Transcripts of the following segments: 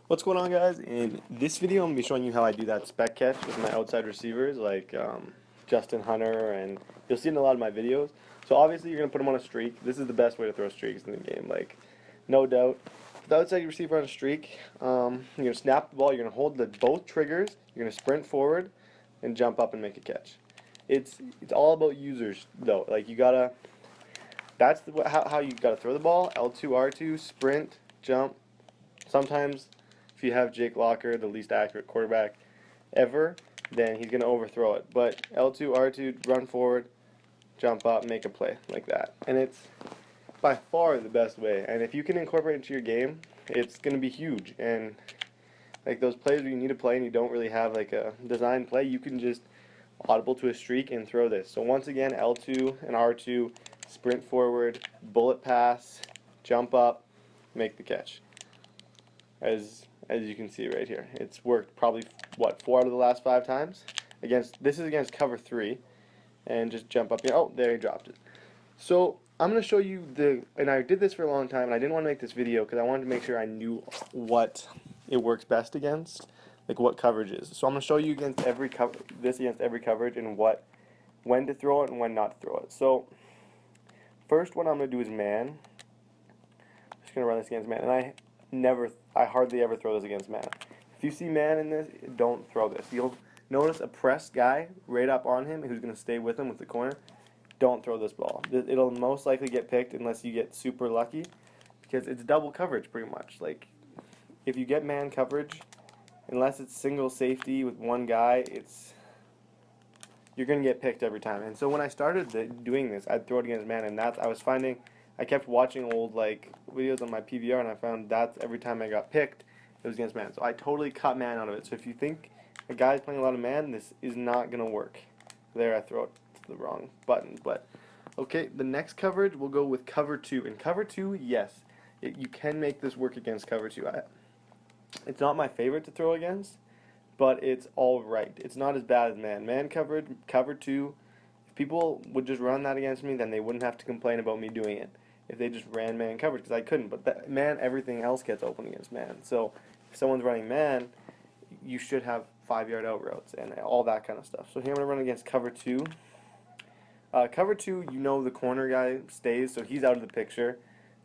What's going on, guys? In this video, I'm going to be showing you how I do that spec catch with my outside receivers like Justin Hunter, and you'll see it in a lot of my videos. So obviously you're going to put them on a streak. This is the best way to throw streaks in the game, like no doubt. With the outside receiver on a streak, you're going to snap the ball, you're going to hold both triggers, you're going to sprint forward and jump up and make a catch. It's all about users though. Like you gotta, that's how you gotta throw the ball. L2, R2, sprint, jump. Sometimes if you have Jake Locker, the least accurate quarterback ever, then he's going to overthrow it. But L2, R2, run forward, jump up, make a play like that. And it's by far the best way. And if you can incorporate it into your game, it's going to be huge. And like those plays where you need a play and you don't really have like a designed play, you can just audible to a streak and throw this. So once again, L2 and R2, sprint forward, bullet pass, jump up, make the catch. As you can see right here, it's worked probably what 4 out of the last 5 times. This is against cover 3, and just jump up here. Oh, there he dropped it. So I'm gonna show you and I did this for a long time, and I didn't want to make this video because I wanted to make sure I knew what it works best against, like what coverages. So I'm gonna show you against every coverage and when to throw it and when not to throw it. So first one I'm gonna do is man. I'm just gonna run this against man, and I hardly ever throw this against man. If you see man in this, don't throw this. You'll notice a pressed guy right up on him who's going to stay with him with the corner. Don't throw this ball. It'll most likely get picked unless you get super lucky, because it's double coverage pretty much. Like if you get man coverage, unless it's single safety with one guy, you're going to get picked every time. And so when I started doing this, I'd throw it against man, and I was finding I kept watching old like videos on my PVR, and I found that every time I got picked, it was against man. So I totally cut man out of it. So if you think a guy's playing a lot of man, this is not gonna work. There, I throw it to the wrong button. But okay, the next coverage we'll go with cover 2. In cover 2, yes, you can make this work against cover 2. It's not my favorite to throw against, but it's all right. It's not as bad as man. Man coverage, cover 2. If people would just run that against me, then they wouldn't have to complain about me doing it if they just ran man coverage, because I couldn't. But man, everything else gets open against man. So if someone's running man, you should have 5-yard out routes and all that kind of stuff. So here I'm going to run against cover 2. Cover 2, you know the corner guy stays, so he's out of the picture.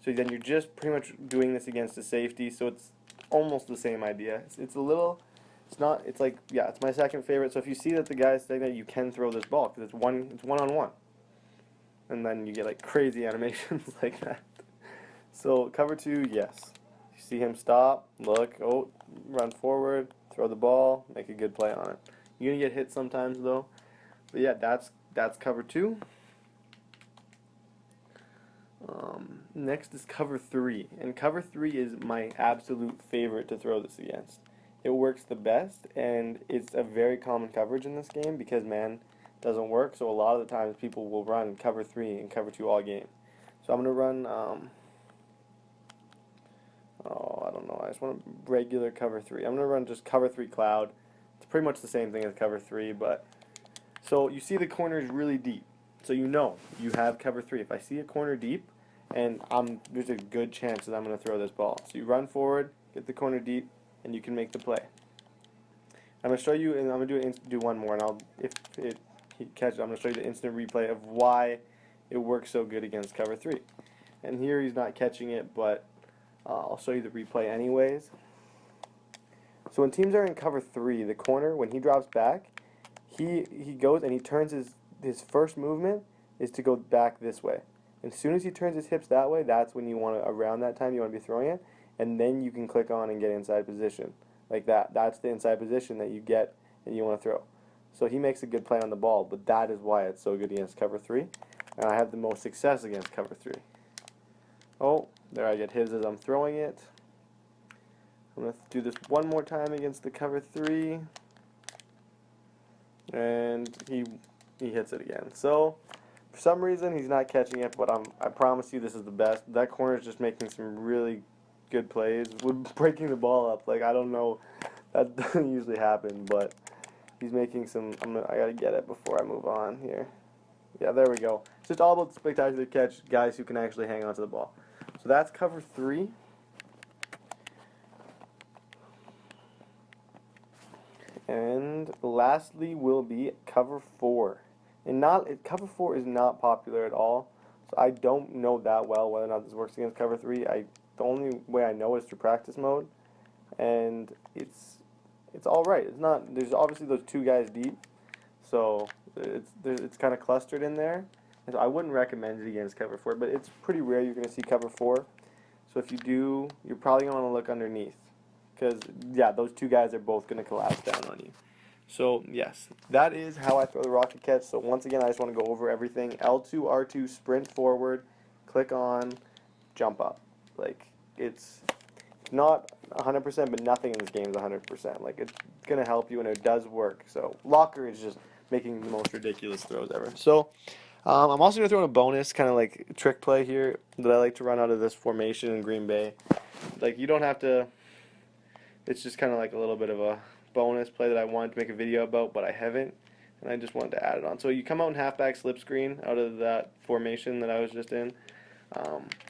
So then you're just pretty much doing this against a safety, so it's almost the same idea. It's like, yeah, it's my second favorite. So if you see that the guy's staying there, you can throw this ball, because it's one-on-one. And then you get like crazy animations like that. So cover 2, yes. You see him stop, look, oh, run forward, throw the ball, make a good play on it. You're gonna get hit sometimes though. But yeah, that's cover 2. Next is cover 3, and cover 3 is my absolute favorite to throw this against. It works the best, and it's a very common coverage in this game because man doesn't work, so a lot of the times people will run cover 3 and cover 2 all game. So I'm going to run, I don't know, I just want a regular cover 3. I'm going to run just cover 3 cloud. It's pretty much the same thing as cover 3, but, so you see the corner is really deep. So you know you have cover 3. If I see a corner deep, and there's a good chance that I'm going to throw this ball. So you run forward, get the corner deep, and you can make the play. I'm going to show you, and I'm going to do one more, and if he catches it, I'm going to show you the instant replay of why it works so good against cover 3. And here he's not catching it, but I'll show you the replay anyways. So when teams are in cover 3, the corner, when he drops back, he goes and he turns his first movement is to go back this way. As soon as he turns his hips that way, that's when you want to, around that time, you want to be throwing it, and then you can click on and get inside position. Like that. That's the inside position that you get and you want to throw. So he makes a good play on the ball, but that is why it's so good against cover 3. And I have the most success against cover 3. Oh, there I get his as I'm throwing it. I'm going to do this one more time against the cover 3. And he hits it again. So for some reason he's not catching it, but I promise you this is the best. That corner is just making some really good plays. We're breaking the ball up. Like, I don't know, that doesn't usually happen, but he's making some. I gotta get it before I move on here. Yeah, there we go. It's just all about the spectacular catch, guys who can actually hang on to the ball. So that's cover 3. And lastly will be cover 4. And cover 4 is not popular at all. So I don't know that well whether or not this works against cover 3. The only way I know is through practice mode, and it's all right. It's not. There's obviously those 2 guys deep, so it's kind of clustered in there. And so I wouldn't recommend it against cover 4, but it's pretty rare you're going to see cover 4. So if you do, you're probably going to want to look underneath, because yeah, those 2 guys are both going to collapse down on you. So yes, that is how I throw the rocket catch. So once again, I just want to go over everything. L2, R2, sprint forward, click on, jump up. Like, it's not 100%, but nothing in this game is 100%. Like, it's going to help you, and it does work. So locker is just making the most ridiculous throws ever. So I'm also going to throw in a bonus kind of like trick play here that I like to run out of this formation in Green Bay. Like, you don't have to, it's just kind of like a little bit of a bonus play that I wanted to make a video about, but I haven't, and I just wanted to add it on. So you come out in halfback slip screen out of that formation that I was just in.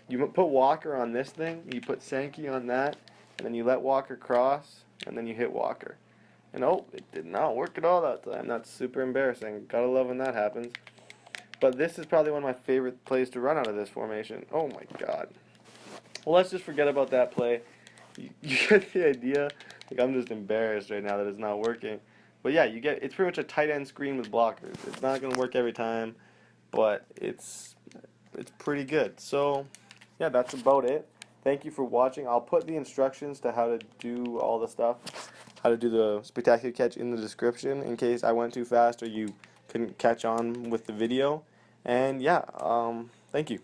You put Walker on this thing, you put Sankey on that, and then you let Walker cross, and then you hit Walker. And oh, it did not work at all that time. That's super embarrassing. Gotta love when that happens. But this is probably one of my favorite plays to run out of this formation. Oh my god. Well, let's just forget about that play. You get the idea. Like, I'm just embarrassed right now that it's not working. But yeah, it's pretty much a tight end screen with blockers. It's not going to work every time, but it's pretty good. So yeah, that's about it. Thank you for watching. I'll put the instructions to how to do all the stuff, how to do the spectacular catch in the description in case I went too fast or you couldn't catch on with the video. And yeah, thank you.